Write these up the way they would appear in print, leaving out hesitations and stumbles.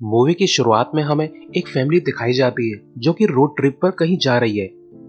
Movie की शुरुआत में हमें एक फैमिली दिखाई जाती है जो कि रोड ट्रिप पर कहीं जा रही है।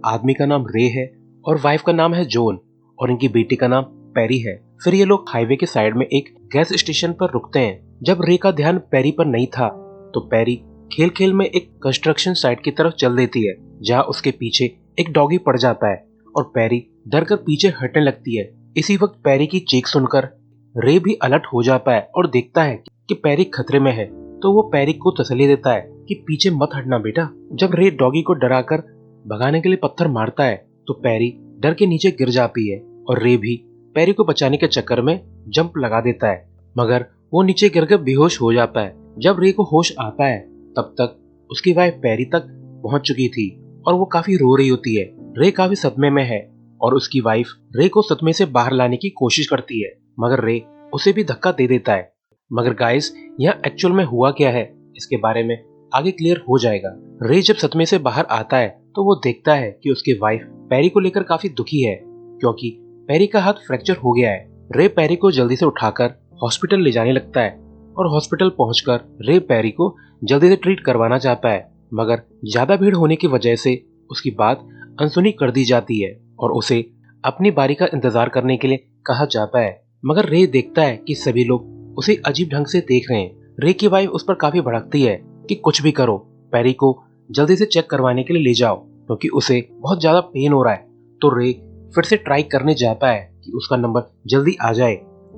आदमी का नाम रे है और वाइफ का नाम है जॉन और इनकी बेटी का नाम पेरी है। फिर ये लोग हाईवे के साइड में एक गैस स्टेशन पर रुकते हैं। जब रे का ध्यान पेरी पर नहीं था तो पेरी खेल खेल में एक कंस्ट्रक्शन साइट की तरफ चल देती है जहाँ उसके पीछे एक डॉगी पड़ जाता है और पेरी डर कर पीछे हटने लगती है। इसी वक्त पेरी की चीख सुनकर रे भी अलर्ट हो जाता है और देखता है कि पेरी खतरे में है, तो वो पेरी को तसल्ली देता है कि पीछे मत हटना बेटा। जब रे डॉगी को डराकर भगाने के लिए पत्थर मारता है तो पेरी डर के नीचे गिर जाती है और रे भी पेरी को बचाने के चक्कर में जंप लगा देता है, मगर वो नीचे गिरकर बेहोश हो जाता है। जब रे को होश आता है तब तक उसकी वाइफ पेरी तक पहुंच चुकी थी और वो काफी रो रही होती है। रे काफी सदमे में है और उसकी वाइफ रे को सदमे से बाहर लाने की कोशिश करती है, मगर रे उसे भी धक्का दे देता है। मगर गाइस, यहाँ एक्चुअल में हुआ क्या है इसके बारे में आगे क्लियर हो जाएगा। रे जब सदमे से बाहर आता है तो वो देखता है कि उसकी वाइफ पेरी को लेकर काफी दुखी है क्योंकि पेरी का हाथ फ्रैक्चर हो गया है। रे पेरी को जल्दी से उठाकर हॉस्पिटल ले जाने लगता है और हॉस्पिटल पहुंचकर रे पेरी को जल्दी से ट्रीट करवाना चाहता है, मगर ज्यादा भीड़ होने की वजह से उसकी बात अनसुनी कर दी जाती है और उसे अपनी बारी का इंतजार करने के लिए कहा जाता है। मगर रे देखता है कि सभी लोग उसे अजीब ढंग से देख रहे हैं। रे की वाइफ उस पर काफी भड़कती है कि कुछ भी करो, पेरी को जल्दी से चेक करवाने के लिए ले जाओ क्योंकि उसे बहुत ज्यादा पेन हो रहा है। तो रे फिर से ट्राई करने जाता है कि उसका नंबर जल्दी आ जाए,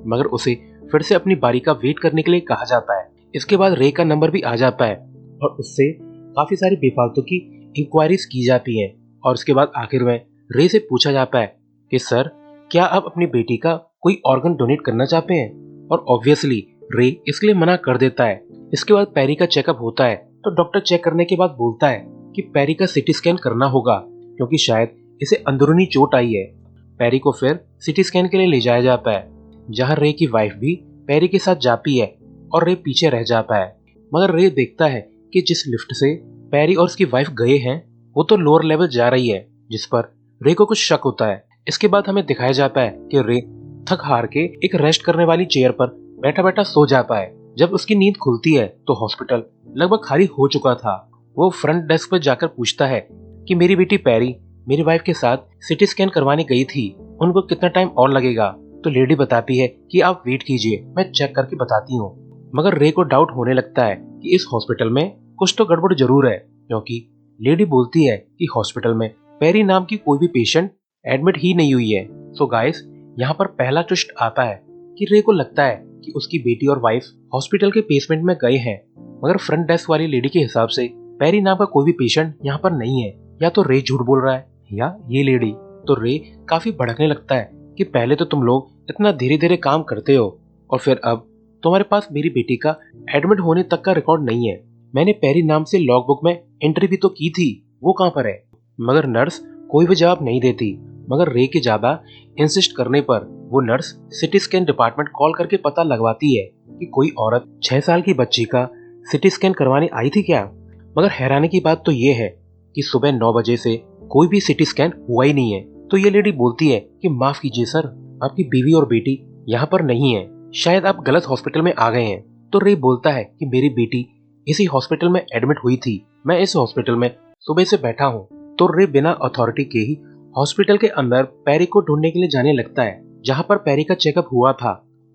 मगर उसे फिर से अपनी बारी का वेट करने के लिए कहा जाता है। इसके बाद रे का नंबर भी आ जाता है और उससे काफी सारी बेफालतू की इंक्वायरीज की जाती हैं और उसके बाद आखिर में रे से पूछा जाता है कि सर, क्या आप अपनी बेटी का कोई ऑर्गन डोनेट करना चाहते हैं? और ऑब्वियसली रे इसके लिए मना कर देता है। इसके बाद पेरी का चेकअप होता है तो डॉक्टर चेक करने के बाद बोलता है कि पेरी का सीटी स्कैन करना होगा क्योंकि शायद इसे अंदरूनी चोट आई है। पेरी को फिर सीटी स्कैन के लिए ले जाया जाता है जहां रे की वाइफ भी पेरी के साथ जाती है और रे पीछे रह जाता है। मगर रे देखता है कि जिस लिफ्ट से पेरी और उसकी वाइफ गए हैं वो तो लोअर लेवल जा रही है, जिस पर रे को कुछ शक होता है। इसके बाद हमें दिखाया जाता है कि रे थक हार के एक रेस्ट करने वाली चेयर पर बैठा बैठा सो जाता है। जब उसकी नींद खुलती है तो हॉस्पिटल लगभग खाली हो चुका था। वो फ्रंट डेस्क पर जाकर पूछता है कि मेरी बेटी पेरी मेरी वाइफ के साथ सिटी स्कैन करवाने गई थी, उनको कितना टाइम और लगेगा? तो लेडी बताती है कि आप वेट कीजिए, मैं चेक करके बताती हूँ। मगर रे को डाउट होने लगता है कि इस हॉस्पिटल में कुछ तो गड़बड़ जरूर है क्योंकि लेडी बोलती है कि हॉस्पिटल में पेरी नाम की कोई भी पेशेंट एडमिट ही नहीं हुई है। सो गाइस, यहाँ पर पहला ट्विस्ट आता है कि रे को लगता है कि उसकी बेटी और वाइफ हॉस्पिटल के बेसमेंट में गए हैं, मगर फ्रंट डेस्क वाली लेडी के हिसाब से पेरी नाम का कोई भी पेशेंट यहाँ पर नहीं है। या तो रे झूठ बोल रहा है या ये लेडी। तो रे काफी भड़कने लगता है कि पहले तो तुम लोग इतना धीरे धीरे काम करते हो और फिर अब तुम्हारे पास मेरी बेटी का एडमिट होने तक का रिकॉर्ड नहीं है। मैंने पेरी नाम से लॉग बुक में एंट्री भी तो की थी, वो कहाँ पर है? मगर नर्स कोई भी जवाब नहीं देती। मगर रे के ज्यादा इंसिस्ट करने पर वो nurse CT scan department call करके पता लगवाती है कि कोई औरत 6 साल की बच्ची का सिटी स्कैन करवाने आई थी क्या। मगर हैरानी की बात तो ये है कि सुबह 9 बजे से कोई भी सिटी स्कैन हुआ ही नहीं है। तो ये लेडी बोलती है कि माफ कीजिए सर, आपकी बीवी और बेटी यहाँ पर नहीं है, शायद आप गलत हॉस्पिटल में आ गए हैं। तो रे बोलता है कि मेरी बेटी इसी हॉस्पिटल में एडमिट हुई थी, मैं इस हॉस्पिटल में सुबह से बैठा हूँ। तो रे बिना अथॉरिटी के ही हॉस्पिटल के अंदर पेरी को ढूंढने के लिए जाने लगता है जहाँ पर पेरी का चेकअप हुआ था,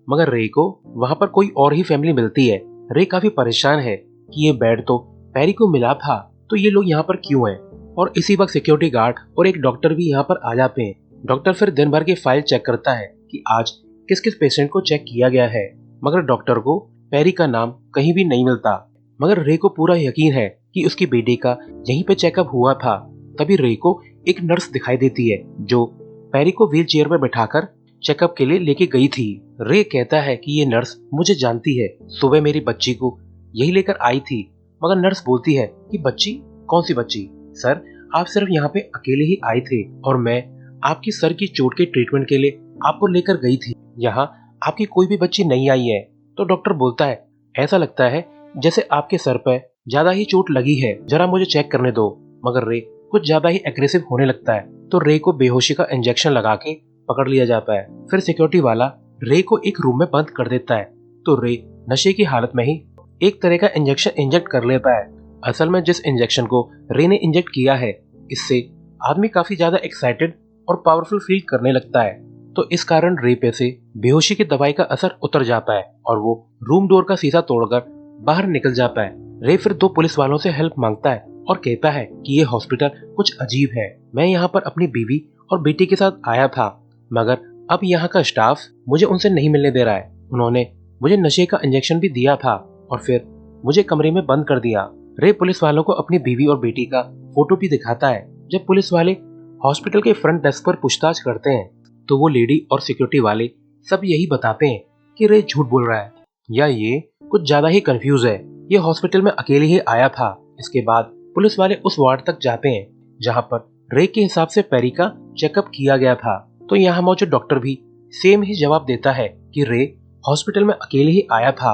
मगर रे को वहाँ पर कोई और ही फैमिली मिलती है। रे काफी परेशान है कि ये बेड तो पेरी को मिला था, तो ये लोग यहाँ पर क्यों हैं? और इसी वक्त सिक्योरिटी गार्ड और एक डॉक्टर भी यहाँ पर आ जाते हैं। डॉक्टर फिर दिन भर की फाइल चेक करता है कि आज किस किस पेशेंट को चेक किया गया है, मगर डॉक्टर को पेरी का नाम कहीं भी नहीं मिलता। मगर रे को पूरा यकीन है कि उसकी बेटी का यहीं पे चेकअप हुआ था। तभी रे को एक नर्स दिखाई देती है जो पेरी को व्हील चेयर पर बैठाकर चेकअप के लिए लेके गई थी। रे कहता है कि ये नर्स मुझे जानती है, सुबह मेरी बच्ची को यही लेकर आई थी। मगर नर्स बोलती है कि बच्ची? कौन सी बच्ची? सर, आप सिर्फ यहाँ पे अकेले ही आए थे और मैं आपकी सर की चोट के ट्रीटमेंट के लिए आपको लेकर गई थी, यहाँ आपकी कोई भी बच्ची नहीं आई है। तो डॉक्टर बोलता है ऐसा लगता है जैसे आपके सर पर ज्यादा ही चोट लगी है, जरा मुझे चेक करने दो। मगर रे कुछ ज्यादा ही एग्रेसिव होने लगता है तो रे को बेहोशी का इंजेक्शन लगा के पकड़ लिया जाता है। फिर सिक्योरिटी वाला रे को एक रूम में बंद कर देता है तो रे नशे की हालत में ही एक तरह का इंजेक्शन इंजेक्ट कर लेता है। असल में जिस इंजेक्शन को रे ने इंजेक्ट किया है, इससे आदमी काफी ज्यादा एक्साइटेड और पावरफुल फील करने लगता है। तो इस कारण रे पे से बेहोशी की दवाई का असर उतर जाता है और वो रूम डोर का शीशा तोड़कर बाहर निकल जाता है। रे फिर 2 पुलिस वालों से हेल्प मांगता है और कहता है कि ये हॉस्पिटल कुछ अजीब है। मैं यहाँ पर अपनी बीवी और बेटी के साथ आया था, मगर अब यहाँ का स्टाफ मुझे उनसे नहीं मिलने दे रहा है। उन्होंने मुझे नशे का इंजेक्शन भी दिया था और फिर मुझे कमरे में बंद कर दिया। रे पुलिस वालों को अपनी बीवी और बेटी का फोटो भी दिखाता है। जब पुलिस वाले हॉस्पिटल के फ्रंट डेस्क पर पूछताछ करते हैं तो वो लेडी और सिक्योरिटी वाले सब यही बताते हैं कि रे झूठ बोल रहा है या ये कुछ ज्यादा ही कंफ्यूज है। ये हॉस्पिटल में अकेले ही आया था। इसके बाद पुलिस वाले उस वार्ड तक जाते हैं जहाँ पर रे के हिसाब से पैरी का चेकअप किया गया था। तो यहाँ मौजूद डॉक्टर भी सेम ही जवाब देता है कि रे हॉस्पिटल में अकेले ही आया था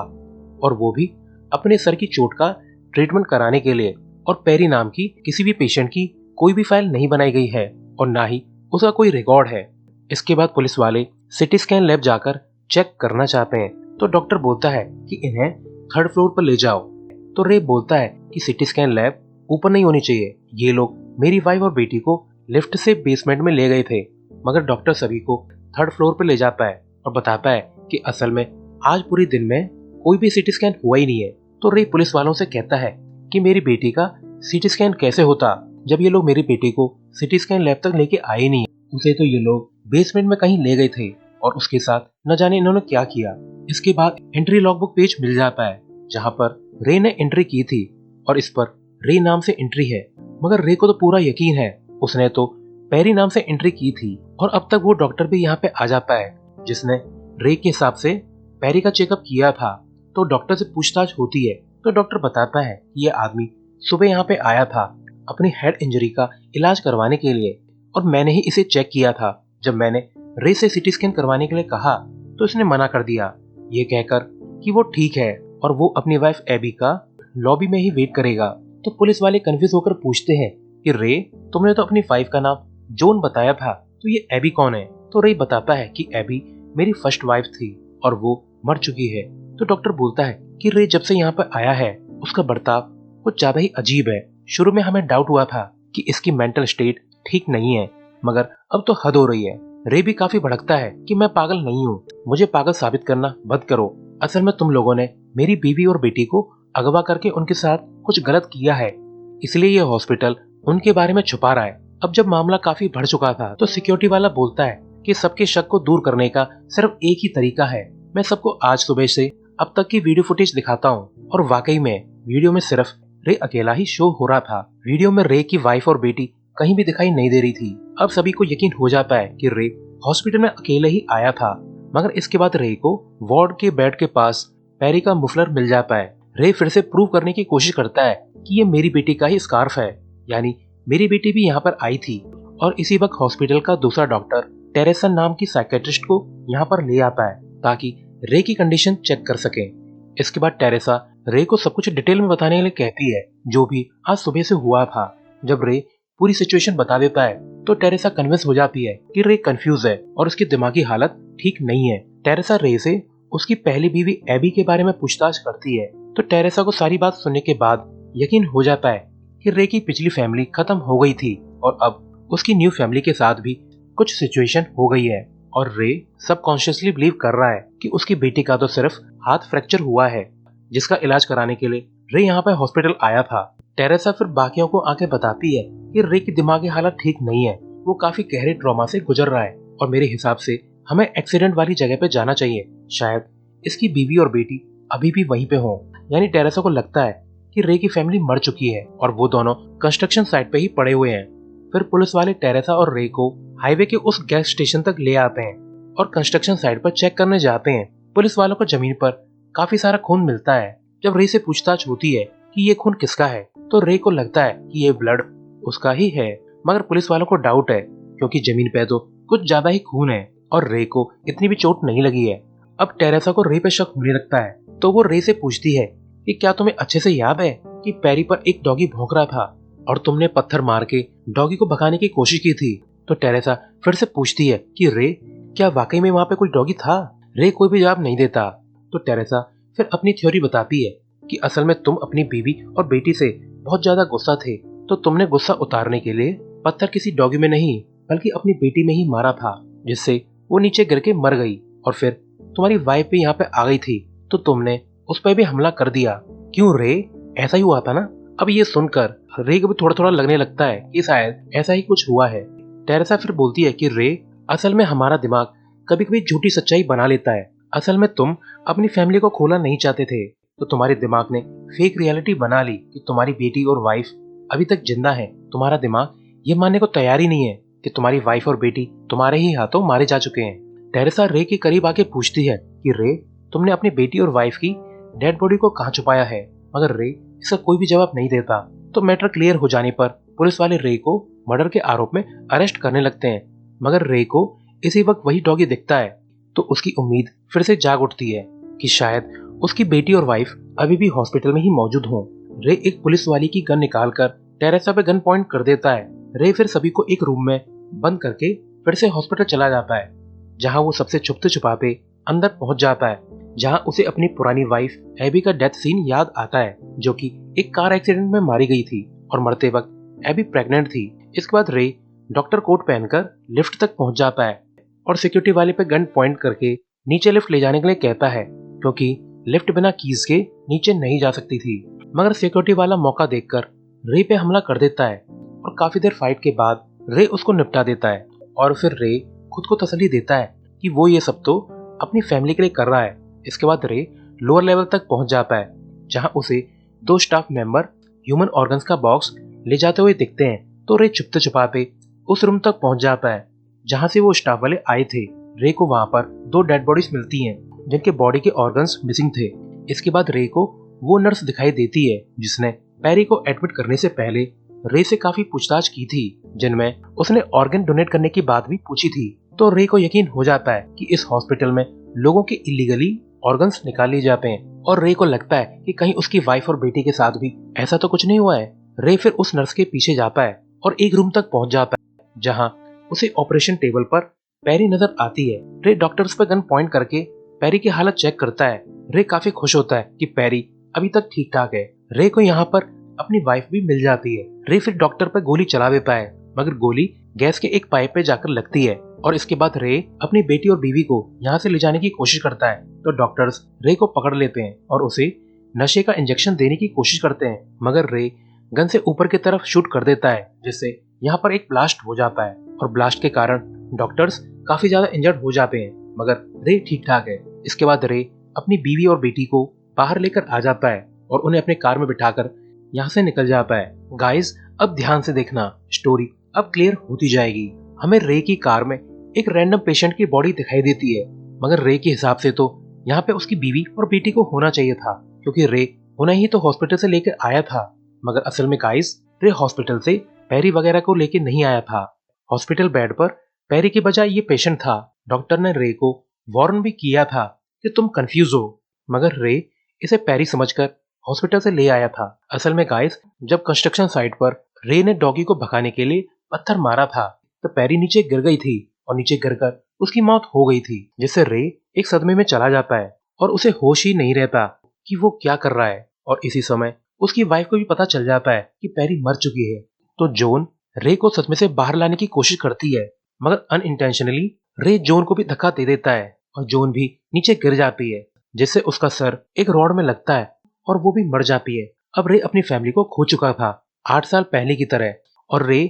और वो भी अपने सर की चोट का ट्रीटमेंट कराने के लिए। और पैरी नाम की किसी भी पेशेंट की कोई भी फाइल नहीं बनाई गई है और ना ही उसका कोई रिकॉर्ड है। इसके बाद पुलिस वाले सिटी स्कैन लैब जाकर चेक करना चाहते हैं तो डॉक्टर बोलता है कि इन्हें 3rd फ्लोर पर ले जाओ। तो रे बोलता है कि सिटी स्कैन लैब ऊपर नहीं होनी चाहिए, ये लोग मेरी वाइफ और बेटी को लिफ्ट से बेसमेंट में ले गए थे। मगर डॉक्टर सभी को 3rd फ्लोर पर ले जाता है और बताता है कि असल में आज पूरे दिन में कोई भी सिटी स्कैन हुआ ही नहीं है। तो रे पुलिस वालों से कहता है कि मेरी बेटी का सिटी स्कैन कैसे होता जब ये लोग मेरी बेटी को सिटी स्कैन लैब तक लेके आए नहीं। उसे तो ये लोग बेसमेंट में कहीं ले गए थे और उसके साथ न जाने इन्होंने क्या किया। इसके बाद एंट्री लॉगबुक पेज मिल जाता है जहाँ पर रे ने एंट्री की थी और इस पर रे नाम से एंट्री है। मगर रे को तो पूरा यकीन है, उसने तो पैरी नाम से एंट्री की थी। और अब तक वो डॉक्टर भी यहाँ पे आ जाता है जिसने रे के हिसाब से पैरी का चेकअप किया था। तो डॉक्टर से पूछताछ होती है तो डॉक्टर बताता है कि ये आदमी सुबह यहाँ पे आया था अपनी हेड इंजरी का इलाज करवाने के लिए और मैंने ही इसे चेक किया था। जब मैंने रे से सिटी स्कैन करवाने के लिए कहा तो इसने मना कर दिया, ये कहकर कि वो ठीक है और वो अपनी वाइफ एबी का लॉबी में ही वेट करेगा। तो पुलिस वाले कंफ्यूज होकर पूछते हैं कि रे, तुमने तो अपनी वाइफ का नाम जोन बताया था, तो ये एबी कौन है? तो रे बताता है कि एबी मेरी फर्स्ट वाइफ थी और वो मर चुकी है। तो डॉक्टर बोलता है कि रे जब से यहाँ पर आया है उसका बर्ताव कुछ ज्यादा ही अजीब है। शुरू में हमें डाउट हुआ था कि इसकी मेंटल स्टेट ठीक नहीं है, मगर अब तो हद हो रही है। रे भी काफी भड़कता है कि मैं पागल नहीं हूँ, मुझे पागल साबित करना बंद करो। असल में तुम लोगों ने मेरी बीवी और बेटी को अगवा करके उनके साथ कुछ गलत किया है, इसलिए ये हॉस्पिटल उनके बारे में छुपा रहा है। अब जब मामला काफी बढ़ चुका था तो सिक्योरिटी वाला बोलता है कि सबके शक को दूर करने का सिर्फ एक ही तरीका है, मैं सबको आज सुबह से अब तक की वीडियो फुटेज दिखाता हूँ। और वाकई में वीडियो में सिर्फ रे अकेला ही शो हो रहा था। वीडियो में रे की वाइफ और बेटी कहीं भी दिखाई नहीं दे रही थी। अब सभी को यकीन हो जाता है कि रे हॉस्पिटल में अकेले ही आया था। मगर इसके बाद रे को वार्ड के बेड के पास पैरी का मुफलर मिल जाता है। रे फिर से प्रूव करने की कोशिश करता है कि ये मेरी बेटी का ही स्कार्फ है, यानी मेरी बेटी भी यहाँ पर आई थी। और इसी वक्त हॉस्पिटल का दूसरा डॉक्टर टेरेसा नाम की साइकेट्रिस्ट को यहाँ पर ले आता है ताकि रे की कंडीशन चेक कर सके। इसके बाद टेरेसा रे को सब कुछ डिटेल में बताने के लिए कहती है जो भी आज सुबह से हुआ था। जब रे पूरी सिचुएशन बता देता है तो टेरेसा कन्विंस हो जाती है कि रे कंफ्यूज है और उसकी दिमागी हालत ठीक नहीं है। टेरेसा रे से उसकी पहली बीवी एबी के बारे में पूछताछ करती है तो टेरेसा को सारी बात सुनने के बाद यकीन हो जाता है कि रे की पिछली फैमिली खत्म हो गई थी और अब उसकी न्यू फैमिली के साथ भी कुछ सिचुएशन हो गई है। और रे सबकॉन्शियसली बिलीव कर रहा है कि उसकी बेटी का तो सिर्फ हाथ फ्रैक्चर हुआ है, जिसका इलाज कराने के लिए रे यहाँ पे हॉस्पिटल आया था। टेरेसा फिर बाकियों को आके बताती है कि रे की दिमागी हालत ठीक नहीं है, वो काफी गहरे ट्रॉमा से गुजर रहा है और मेरे हिसाब से हमें एक्सीडेंट वाली जगह पे जाना चाहिए। शायद इसकी बीवी और बेटी अभी भी वहीं पे हो। यानी टेरेसा को लगता है कि रे की फैमिली मर चुकी है और वो दोनों कंस्ट्रक्शन साइट पे ही पड़े हुए हैं। फिर पुलिस वाले टेरेसा और रे को हाईवे के उस गैस स्टेशन तक ले आते हैं और कंस्ट्रक्शन साइट पर चेक करने जाते हैं। पुलिस वालों को जमीन पर काफी सारा खून मिलता है। जब रे से पूछताछ होती है कि ये खून किसका है तो रे को लगता है कि ये ब्लड उसका ही है, मगर पुलिस वालों को डाउट है क्योंकि जमीन पे तो कुछ ज्यादा ही खून है और रे को इतनी भी चोट नहीं लगी है। अब टेरेसा को रे पे शक होने लगता है तो वो रे से पूछती है कि क्या तुम्हें अच्छे से याद है कि पैरी पर एक डॉगी भौंक रहा था और तुमने पत्थर मार के डॉगी को भगाने की कोशिश की थी? तो टेरेसा फिर से पूछती है कि रे, क्या वाकई में वहां पे कोई डॉगी था? रे कोई भी जवाब नहीं देता। तो टेरेसा फिर अपनी थ्योरी बताती है कि असल में तुम अपनी बीवी और बेटी से बहुत ज्यादा गुस्सा थे, तो तुमने गुस्सा उतारने के लिए पत्थर किसी डॉगी में नहीं बल्कि अपनी बेटी में ही मारा था, जिससे वो नीचे गिर के मर गई। और फिर तुम्हारी वाइफ भी यहाँ पे आ गई थी, तो तुमने उस पर भी हमला कर दिया। क्यों रे, ऐसा ही हुआ था ना? अब ये सुनकर रे को भी थोड़ा थोड़ा लगने लगता है कि शायद ऐसा ही कुछ हुआ है। टेरेसा फिर बोलती है कि रे, असल में हमारा दिमाग कभी कभी झूठी सच्चाई बना लेता है। असल में तुम अपनी फैमिली को खोलना नहीं चाहते थे, तो तुम्हारे दिमाग ने फेक रियलिटी बना ली कि तुम्हारी बेटी और वाइफ अभी तक जिंदा है। तुम्हारा दिमाग ये मानने को तैयार ही नहीं है कि तुम्हारी वाइफ और बेटी तुम्हारे ही हाथों मारे जा चुके हैं। टेरेसा रे के करीब आके पूछती है कि रे, तुमने अपनी बेटी और वाइफ की डेड बॉडी को कहाँ छुपाया है? मगर रे इसका कोई भी जवाब नहीं देता। तो मैटर क्लियर हो जाने पर पुलिस वाले रे को मर्डर के आरोप में अरेस्ट करने लगते हैं। मगर रे को इसी वक्त वही डॉगी दिखता है, तो उसकी उम्मीद फिर से जाग उठती है कि शायद उसकी बेटी और वाइफ अभी भी हॉस्पिटल में ही मौजूद हों। रे एक पुलिस वाली की गन निकालकर टेरेसा पे गन पॉइंट कर देता है। रे फिर सभी को एक रूम में बंद करके फिर से हॉस्पिटल चला जाता है, जहां वो सबसे छुपते छुपाते अंदर पहुंच जाता है, जहां उसे अपनी पुरानी वाइफ एबी का डेथ सीन याद आता है, जो कि एक कार एक्सीडेंट में मारी गई थी और मरते वक्त एबी प्रेग्नेंट थी। इसके बाद रे डॉक्टर कोट पहनकर लिफ्ट तक पहुंच जाता है और सिक्योरिटी वाले पे गन पॉइंट करके नीचे लिफ्ट ले जाने के लिए कहता है, क्योंकि लिफ्ट बिना कीज के नीचे नहीं जा सकती थी। मगर सिक्योरिटी वाला मौका देखकर रे पे हमला कर देता है और काफी देर फाइट के बाद रे उसको निपटा देता है। और फिर रे खुद को तसल्ली देता है कि वो ये सब तो अपनी फैमिली के लिए कर रहा है। इसके बाद रे लोअर लेवल तक पहुंच जाता है, जहां उसे 2 स्टाफ मेंबर ह्यूमन ऑर्गन्स का बॉक्स ले जाते हुए दिखते हैं। तो रे छुपते छुपाते उस रूम तक पहुंच जाता है जहां से वो स्टाफ वाले आए थे। रे को वहां पर 2 डेड बॉडीज मिलती हैं जिनके बॉडी के ऑर्गन्स मिसिंग थे। इसके बाद रे को वो नर्स दिखाई देती है जिसने पैरी को एडमिट करने से पहले रे से काफी पूछताछ की थी, जिनमें उसने ऑर्गन डोनेट करने की बात भी पूछी थी। तो रे को यकीन हो जाता है कि इस हॉस्पिटल में लोगों के इलीगली ऑर्गन्स निकाल लिए जाते हैं, और रे को लगता है कि कहीं उसकी वाइफ और बेटी के साथ भी ऐसा तो कुछ नहीं हुआ है। रे फिर उस नर्स के पीछे जाता है और एक रूम तक पहुंच जाता है जहां उसे ऑपरेशन टेबल पर पैरी नजर आती है। रे डॉक्टर्स पर गन पॉइंट करके पैरी की हालत चेक करता है। रे काफी खुश होता है कि पैरी अभी तक ठीक ठाक है। रे को यहाँ पर अपनी वाइफ भी मिल जाती है। रे फिर डॉक्टर पर गोली चला देता है, मगर गोली गैस के एक पाइप पे जाकर लगती है। और इसके बाद रे अपनी बेटी और बीवी को यहाँ से ले जाने की कोशिश करता है, तो डॉक्टर्स रे को पकड़ लेते हैं और उसे नशे का इंजेक्शन देने की कोशिश करते हैं। मगर रे गन से ऊपर की तरफ शूट कर देता है, जिससे यहाँ पर एक ब्लास्ट हो जाता है और ब्लास्ट के कारण डॉक्टर्स काफी ज्यादा इंजर्ड हो जाते हैं, मगर रे ठीक ठाक है। इसके बाद रे अपनी बीवी और बेटी को बाहर लेकर आ जाता है और उन्हें अपने कार में बिठाकर यहाँ से निकल जाता है। गाइस, अब ध्यान से देखना, स्टोरी अब क्लियर होती जाएगी। हमें रे की कार में एक रैंडम पेशेंट की बॉडी दिखाई देती है, मगर रे के हिसाब से तो यहाँ पे उसकी बीवी और बेटी को होना चाहिए था, क्योंकि रे उन्हें ही तो हॉस्पिटल से लेकर आया था। मगर असल में गाइस, रे हॉस्पिटल से पैरी वगैरह को लेकर नहीं आया था। हॉस्पिटल बेड पर पैरी की बजाय ये पेशेंट था। डॉक्टर ने रे को वार्न भी किया था कि तुम कंफ्यूज हो, मगर रे इसे पैरी समझकर हॉस्पिटल से ले आया था। असल में गाइस, जब कंस्ट्रक्शन साइट पर रे ने डॉगी को भगाने के लिए पत्थर मारा था, तो पैरी नीचे गिर गई थी और नीचे गिरकर उसकी मौत हो गई थी, जिससे रे एक सदमे में चला जाता है और उसे होश ही नहीं रहता कि वो क्या कर रहा है। और इसी समय उसकी वाइफ को भी पता चल जाता है कि पैरी मर चुकी है। तो जोन रे को सदमे से बाहर लाने की कोशिश करती है, मगर अनइंटेंशनली रे जोन को भी धक्का दे देता है और जोन भी नीचे गिर जाती है, जिससे उसका सर एक रॉड में लगता है और वो भी मर जाती है। अब रे अपनी फैमिली को खो चुका था 8 साल पहले की तरह, और रे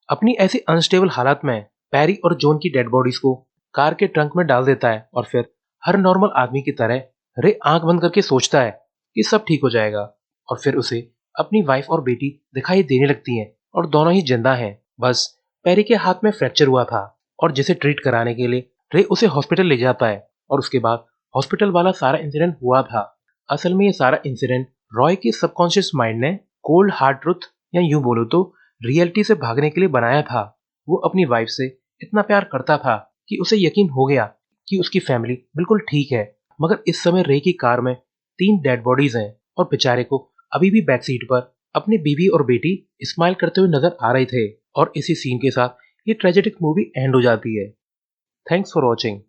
अपनी ऐसी अनस्टेबल हालत में पैरी और जोन की डेड बॉडीज को कार के ट्रंक में डाल देता है। और फिर हर नॉर्मल आदमी की तरह रे आंख बंद करके सोचता है कि सब ठीक हो जाएगा, और फिर उसे अपनी वाइफ और बेटी दिखाई देने लगती हैं और दोनों ही जिंदा हैं। बस पैरी के हाथ में फ्रैक्चर हुआ था और जिसे ट्रीट कराने के लिए रे उसे हॉस्पिटल ले जाता है। और उसके बाद हॉस्पिटल वाला सारा इंसिडेंट हुआ था। असल में ये सारा इंसिडेंट रॉय की सबकॉन्शियस माइंड ने कोल्ड हार्ड ट्रुथ या यूं बोलो तो रियलिटी से भागने के लिए बनाया था। वो अपनी वाइफ से इतना प्यार करता था कि उसे यकीन हो गया कि उसकी फैमिली बिल्कुल ठीक है। मगर इस समय रे की कार में 3 डेड बॉडीज हैं और बेचारे को अभी भी बैक सीट पर अपनी बीवी और बेटी स्माइल करते हुए नजर आ रहे थे। और इसी सीन के साथ ये ट्रेजेडिक मूवी एंड हो जाती है। Thanks for watching.